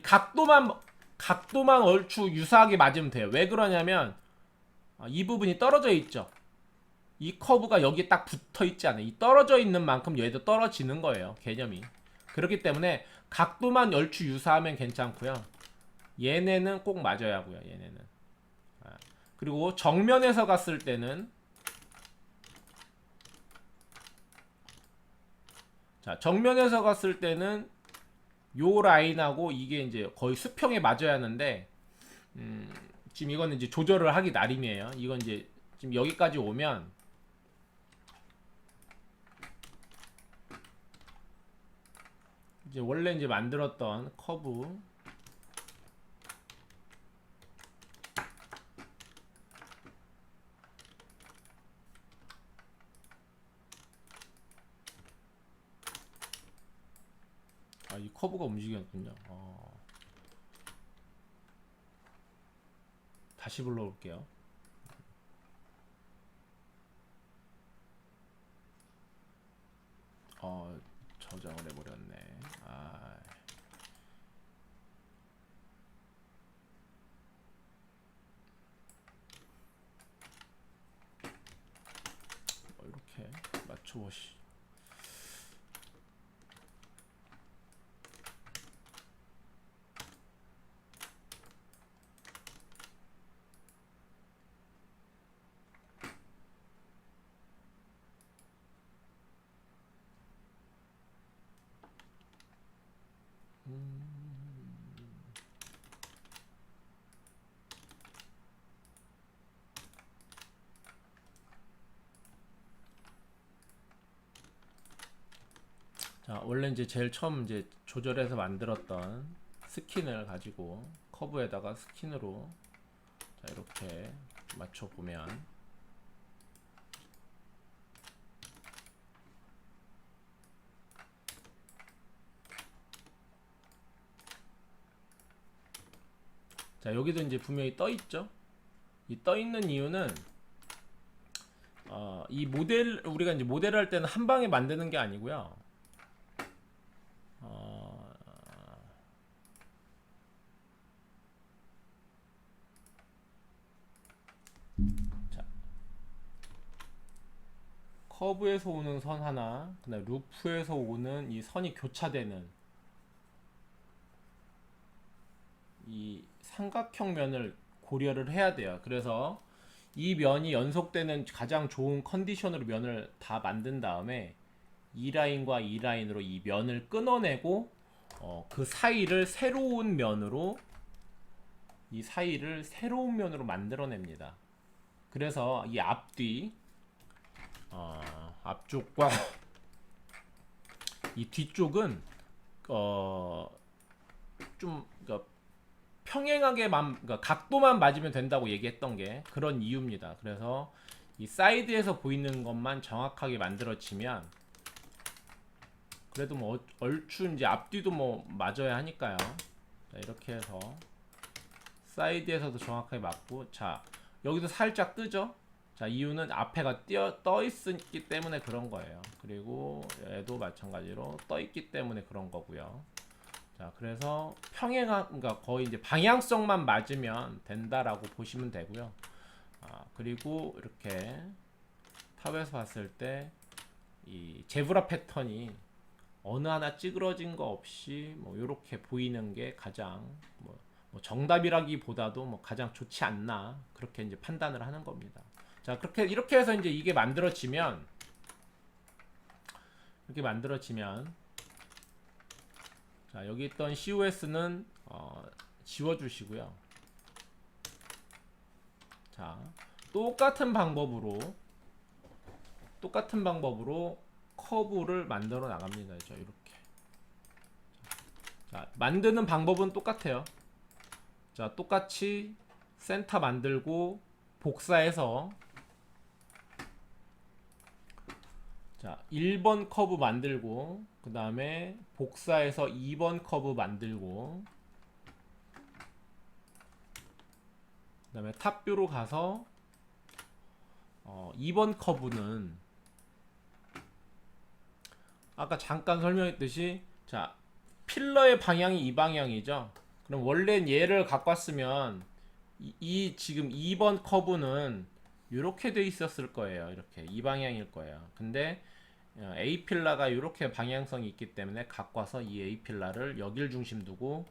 A: 각도만 얼추 유사하게 맞으면 돼요. 왜 그러냐면 이 부분이 떨어져 있죠. 이 커브가 여기에 딱 붙어 있지 않아요. 이 떨어져 있는 만큼 얘도 떨어지는 거예요. 개념이. 그렇기 때문에 각도만 얼추 유사하면 괜찮고요. 얘네는 꼭 맞아야 하고요. 얘네는. 그리고 정면에서 갔을 때는, 자, 정면에서 갔을 때는 요 라인하고 이게 이제 거의 수평에 맞아야 하는데, 지금 이거는 이제 조절을 하기 나름이에요. 이건 이제 지금 여기까지 오면 이제 원래 이제 만들었던 커브, 이 커브가 움직였군요. 다시 불러올게요. 저장을 해버렸네. 이렇게 맞춰보시. 자, 원래 이제 제일 처음 이제 조절해서 만들었던 스킨을 가지고 커브에다가 스킨으로, 자, 이렇게 맞춰 보면, 자, 여기도 이제 분명히 떠 있죠. 이 떠 있는 이유는 이 모델, 우리가 이제 모델을 할 때는 한 방에 만드는 게 아니고요. 자, 커브에서 오는 선 하나, 그다음 루프에서 오는 이 선이 교차되는 이 삼각형 면을 고려를 해야 돼요. 그래서 이 면이 연속되는 가장 좋은 컨디션으로 면을 다 만든 다음에 이 라인과 이 라인으로 이 면을 끊어내고 그 사이를 새로운 면으로 이 사이를 새로운 면으로 만들어냅니다. 그래서 이 앞뒤 앞쪽과 이 뒤쪽은 좀 그러니까 평행하게만 그러니까 각도만 맞으면 된다고 얘기했던 게 그런 이유입니다. 그래서 이 사이드에서 보이는 것만 정확하게 만들어지면 그래도 뭐 얼추 이제 앞뒤도 뭐 맞아야 하니까요. 자, 이렇게 해서 사이드에서도 정확하게 맞고, 자 여기도 살짝 뜨죠. 자 이유는 앞에가 떠 있기 때문에 그런 거예요. 그리고 얘도 마찬가지로 떠 있기 때문에 그런 거고요. 자 그래서 평행한 그러니까 거의 이제 방향성만 맞으면 된다라고 보시면 되고요. 그리고 이렇게 탑에서 봤을 때 이 제브라 패턴이 어느 하나 찌그러진 거 없이 뭐 이렇게 보이는 게 가장 뭐 정답이라기보다도 뭐 가장 좋지 않나 그렇게 이제 판단을 하는 겁니다. 자 그렇게 이렇게 해서 이제 이게 만들어지면 이렇게 만들어지면 자 여기 있던 COS는 지워주시고요. 자 똑같은 방법으로 커브를 만들어 나갑니다. 이렇게 자 만드는 방법은 똑같아요. 자 똑같이 센터 만들고 복사해서 자 1번 커브 만들고 그 다음에 복사해서 2번 커브 만들고 그 다음에 탑뷰로 가서 2번 커브는 아까 잠깐 설명했듯이 자 필러의 방향이 이 방향이죠. 그럼 원래 얘를 갖고 왔으면 이 지금 2번 커브는 이렇게 돼 있었을 거예요. 이렇게 이 방향일 거예요. 근데 A 필라가 이렇게 방향성이 있기 때문에 갖고 와서 이 A 필라를 여길 중심 두고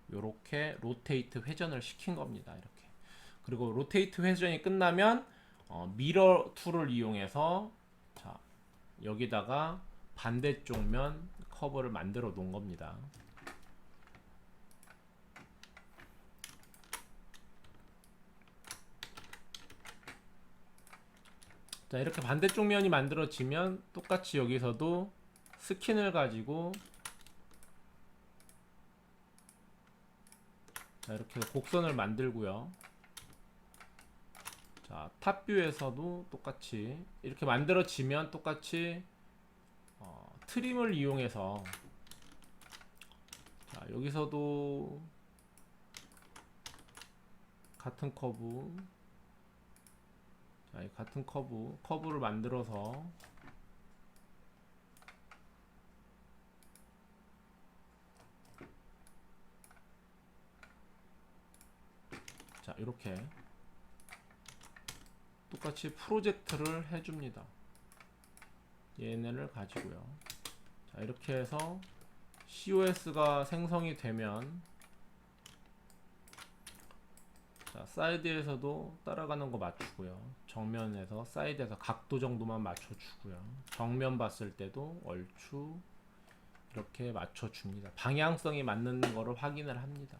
A: 이렇게 로테이트 회전을 시킨 겁니다. 이렇게. 그리고 로테이트 회전이 끝나면 미러 툴을 이용해서 자 여기다가 반대쪽 면 커버를 만들어 놓은 겁니다. 자 이렇게 반대쪽 면이 만들어지면 똑같이 여기서도 스킨을 가지고 자 이렇게 곡선을 만들고요. 자 탑뷰에서도 똑같이 이렇게 만들어지면 똑같이 트림을 이용해서 자 여기서도 같은 커브 자, 이 같은 커브를 만들어서 자 이렇게 똑같이 프로젝트를 해줍니다. 얘네를 가지고요. 자 이렇게 해서 COS가 생성이 되면 자 사이드에서도 따라가는 거 맞추고요. 정면에서 사이드에서 각도 정도만 맞춰주고요. 정면 봤을 때도 얼추 이렇게 맞춰줍니다. 방향성이 맞는 거를 확인을 합니다.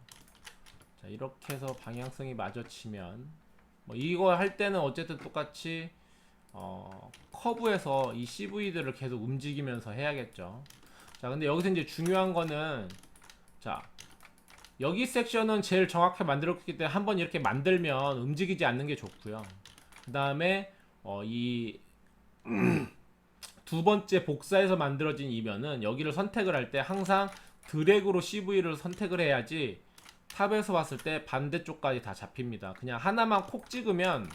A: 자 이렇게 해서 방향성이 맞아치면 뭐 이거 할 때는 어쨌든 똑같이 커브에서 이 CV들을 계속 움직이면서 해야겠죠. 자 근데 여기서 이제 중요한 거는 자 여기 섹션은 제일 정확하게 만들었기 때문에 한번 이렇게 만들면 움직이지 않는 게 좋고요. 그 다음에 이 두 번째 복사해서 만들어진 이면은 여기를 선택을 할 때 항상 드래그로 CV를 선택을 해야지 탑에서 봤을 때 반대쪽까지 다 잡힙니다. 그냥 하나만 콕 찍으면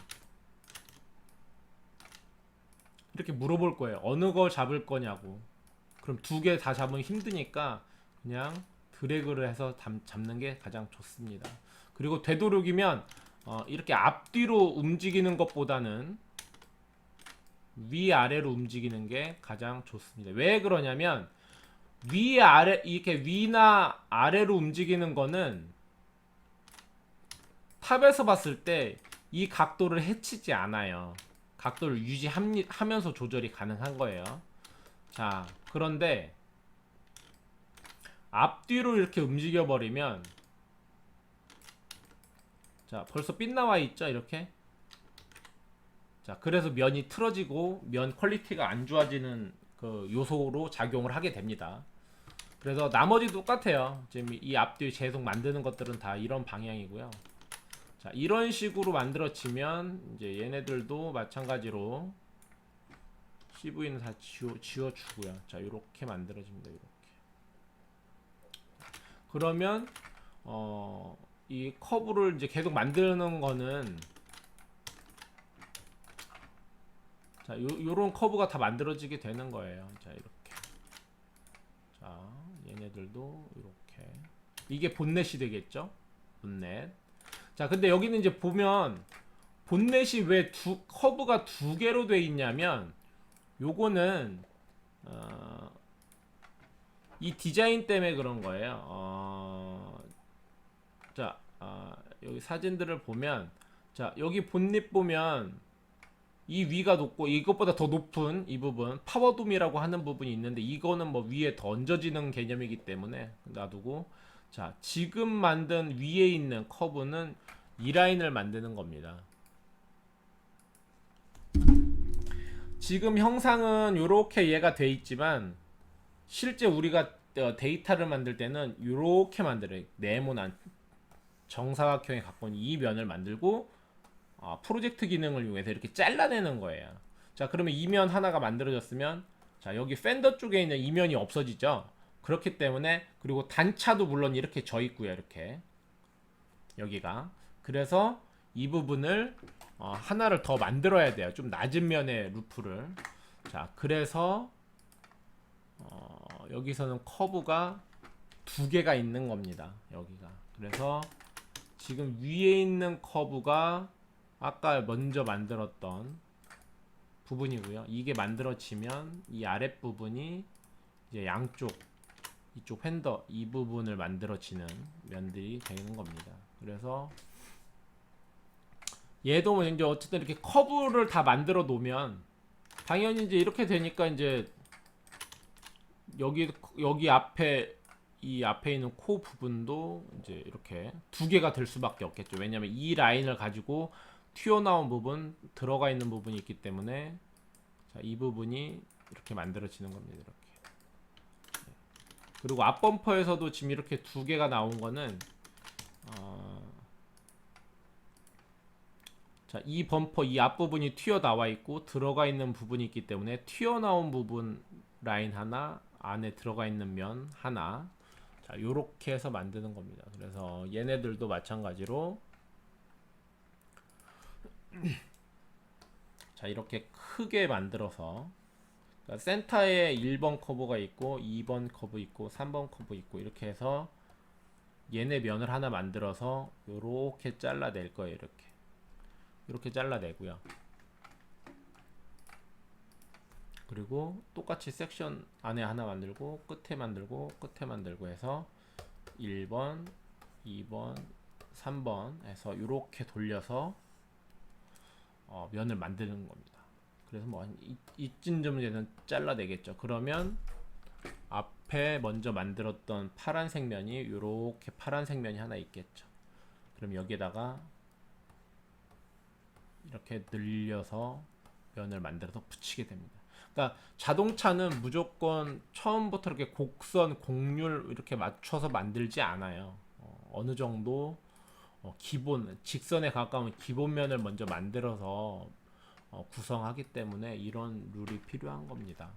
A: 이렇게 물어볼 거예요. 어느 거 잡을 거냐고. 그럼 두 개 다 잡으면 힘드니까 그냥 드래그를 해서 잡는 게 가장 좋습니다. 그리고 되도록이면 이렇게 앞뒤로 움직이는 것보다는 위아래로 움직이는 게 가장 좋습니다. 왜 그러냐면 위아래 이렇게 위나 아래로 움직이는 거는 탑에서 봤을 때 이 각도를 해치지 않아요. 각도를 유지하면서 조절이 가능한 거예요. 자, 그런데 앞뒤로 이렇게 움직여 버리면, 자, 벌써 삔 나와 있죠, 이렇게. 자, 그래서 면이 틀어지고 면 퀄리티가 안 좋아지는 그 요소로 작용을 하게 됩니다. 그래서 나머지도 똑같아요. 지금 이 앞뒤 계속 만드는 것들은 다 이런 방향이고요. 자, 이런 식으로 만들어지면 이제 얘네들도 마찬가지로 CV는 다 지워주고요. 자, 이렇게 만들어집니다. 이렇게. 그러면 이 커브를 이제 계속 만드는 거는, 자, 요런 커브가 다 만들어지게 되는 거예요. 자, 이렇게. 자, 얘네들도 이렇게. 이게 본넷이 되겠죠? 본넷. 자, 근데 여기는 이제 보면 본넷이 왜 커브가 두 개로 돼 있냐면, 요거는 이 디자인 때문에 그런 거예요. 자, 여기 사진들을 보면, 자, 여기 본넷 보면 이 위가 높고 이것보다 더 높은 이 부분 파워둠이라고 하는 부분이 있는데, 이거는 뭐 위에 더 얹어지는 개념이기 때문에 놔두고, 자, 지금 만든 위에 있는 커브는 이 라인을 만드는 겁니다. 지금 형상은 이렇게 얘가 돼 있지만 실제 우리가 데이터를 만들 때는 이렇게 만들어요. 네모난 정사각형에 가까운 이 면을 만들고 프로젝트 기능을 이용해서 이렇게 잘라내는 거예요. 자, 그러면 이 면 하나가 만들어졌으면, 자, 여기 팬더 쪽에 있는 이 면이 없어지죠. 그렇기 때문에, 그리고 단차도 물론 이렇게 져 있고요. 이렇게 여기가. 그래서 이 부분을 하나를 더 만들어야 돼요. 좀 낮은 면의 루프를. 자, 그래서 여기서는 커브가 두 개가 있는 겁니다. 여기가. 그래서 지금 위에 있는 커브가 아까 먼저 만들었던 부분이고요. 이게 만들어지면 이 아랫부분이 이제 양쪽, 이쪽 팬더 이 부분을 만들어지는 면들이 되는 겁니다. 그래서 얘도 이제 어쨌든 이렇게 커브를 다 만들어 놓으면 당연히 이제 이렇게 되니까 이제 여기 앞에 이 앞에 있는 코 부분도 이제 이렇게 두 개가 될 수밖에 없겠죠. 왜냐면 이 라인을 가지고 튀어나온 부분, 들어가 있는 부분이 있기 때문에, 자, 이 부분이 이렇게 만들어지는 겁니다. 이렇게. 그리고 앞 범퍼에서도 지금 이렇게 두 개가 나온 거는 자, 이 범퍼 이 앞부분이 튀어나와 있고 들어가 있는 부분이 있기 때문에 튀어나온 부분 라인 하나, 안에 들어가 있는 면 하나, 자, 요렇게 해서 만드는 겁니다. 그래서 얘네들도 마찬가지로 자, 이렇게 크게 만들어서, 그러니까 센터에 1번 커브가 있고 2번 커브 있고 3번 커브 있고 이렇게 해서 얘네 면을 하나 만들어서 요렇게 잘라낼 거예요. 이렇게 잘라내고요. 그리고 똑같이 섹션 안에 하나 만들고 끝에 만들고 해서 1번, 2번, 3번 해서 이렇게 돌려서 면을 만드는 겁니다. 그래서 뭐 이쯤 되면 잘라내겠죠. 그러면 앞에 먼저 만들었던 파란색 면이 이렇게 파란색 면이 하나 있겠죠. 그럼 여기에다가 이렇게 늘려서 면을 만들어서 붙이게 됩니다. 그러니까 자동차는 무조건 처음부터 이렇게 곡선, 곡률 이렇게 맞춰서 만들지 않아요. 어느 정도 기본, 직선에 가까운 기본면을 먼저 만들어서 구성하기 때문에 이런 룰이 필요한 겁니다.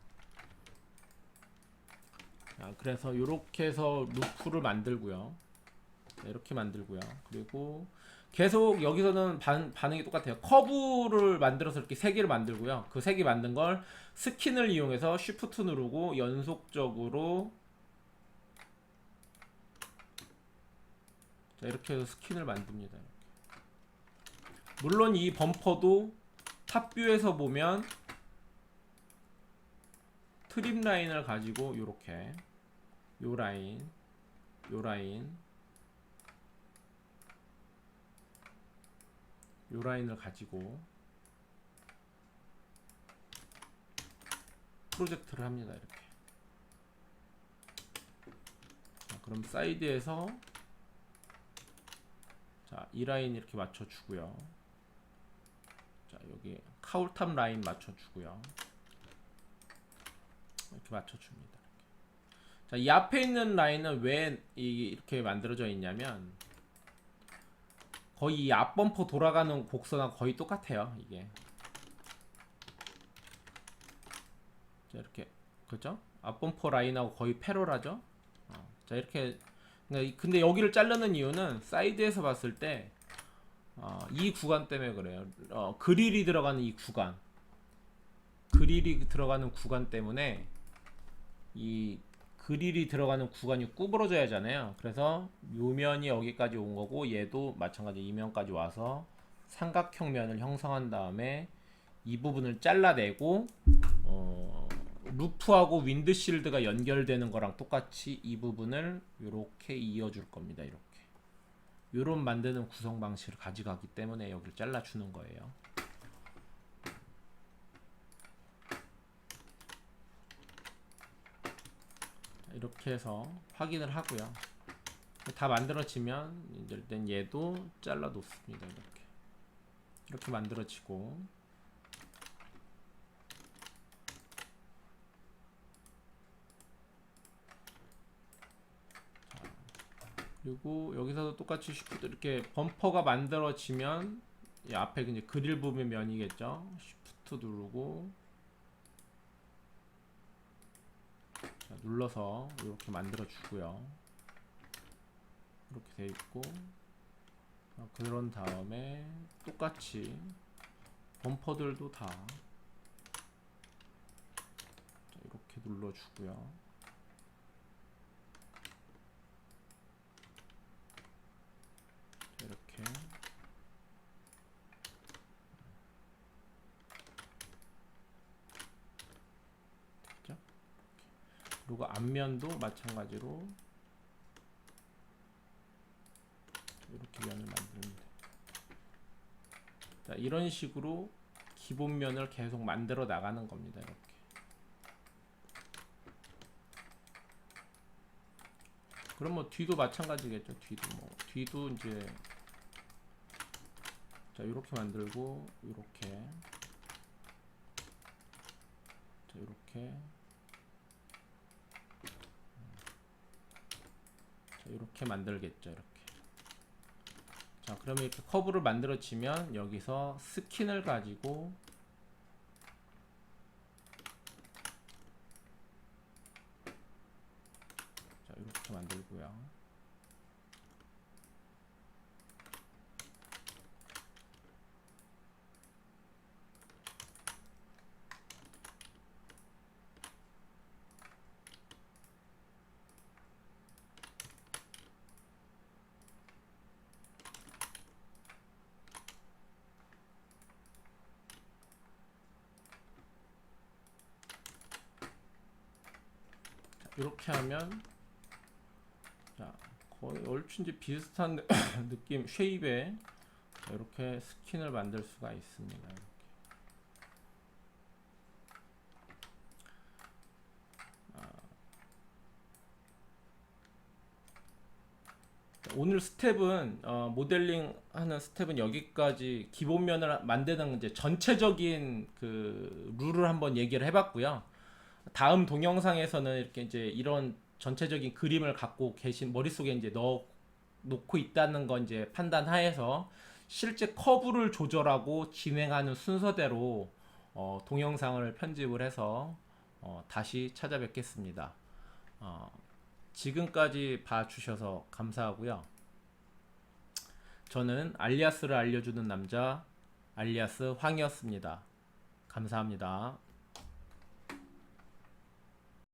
A: 자, 그래서 이렇게 해서 루프를 만들고요. 이렇게 만들고요. 그리고 계속 여기서는 반응이 똑같아요. 커브를 만들어서 이렇게 세 개를 만들고요. 그 세 개 만든 걸 스킨을 이용해서 쉬프트 누르고 연속적으로, 자, 이렇게 해서 스킨을 만듭니다. 물론 이 범퍼도 탑뷰에서 보면 트림 라인을 가지고 요렇게 요 라인, 요 라인, 요 라인을 가지고 프로젝트를 합니다. 이렇게. 자, 그럼 사이드에서 자, 이 라인 이렇게 맞춰주고요. 자, 여기 카울탑 라인 맞춰주고요. 이렇게 맞춰줍니다. 자, 이 앞에 있는 라인은 왜 이렇게 만들어져 있냐면 거의 이 앞범퍼 돌아가는 곡선하고 거의 똑같아요. 이게. 자, 이렇게 그죠? 앞범퍼 라인하고 거의 패러라죠. 자, 이렇게. 근데 여기를 자르는 이유는 사이드에서 봤을 때 이 구간 때문에 그래요. 그릴이 들어가는 이 구간, 그릴이 들어가는 구간 때문에 이 그릴이 들어가는 구간이 구부러져야 하잖아요. 그래서 요면이 여기까지 온 거고 얘도 마찬가지 이면까지 와서 삼각형 면을 형성한 다음에 이 부분을 잘라내고 루프하고 윈드실드가 연결되는 거랑 똑같이 이 부분을 이렇게 이어줄 겁니다. 이렇게 요런 만드는 구성 방식을 가져가기 때문에 여기를 잘라주는 거예요. 이렇게 해서 확인을 하고요. 다 만들어지면 일단 얘도 잘라 놓습니다. 이렇게 만들어지고, 그리고 여기서도 똑같이 쉬프트 이렇게 범퍼가 만들어지면 이 앞에 이제 그릴 부분 면이겠죠. 쉬프트 누르고 자, 눌러서 이렇게 만들어 주고요. 이렇게 돼 있고, 그런 다음에 똑같이 범퍼들도 다 이렇게 눌러 주고요. 이렇게 됐죠? 그리고 앞면도 마찬가지로 이렇게 면을 만듭니다. 자, 이런 식으로 기본 면을 계속 만들어 나가는 겁니다. 이렇게. 그럼 뭐 뒤도 마찬가지겠죠. 뒤도 이제 자, 이렇게 만들고 이렇게 자, 이렇게 자, 이렇게 만들겠죠. 이렇게. 자, 그러면 이렇게 커브를 만들어지면 여기서 스킨을 가지고 자, 이렇게 만들고요. 이렇게 하면 자, 거의 얼추 이제 비슷한 느낌 쉐입에 이렇게 스킨을 만들 수가 있습니다. 이렇게. 오늘 스텝은 모델링 하는 스텝은 여기까지 기본면을 만드는 이제 전체적인 그 룰을 한번 얘기를 해봤고요. 다음 동영상에서는 이렇게 이제 이런 전체적인 그림을 갖고 계신 머릿속에 이제 놓고 있다는 건 이제 판단하에서 실제 커브를 조절하고 진행하는 순서대로 동영상을 편집을 해서 다시 찾아뵙겠습니다. 지금까지 봐주셔서 감사하고요. 저는 알리아스를 알려주는 남자 알리아스 황이었습니다. 감사합니다.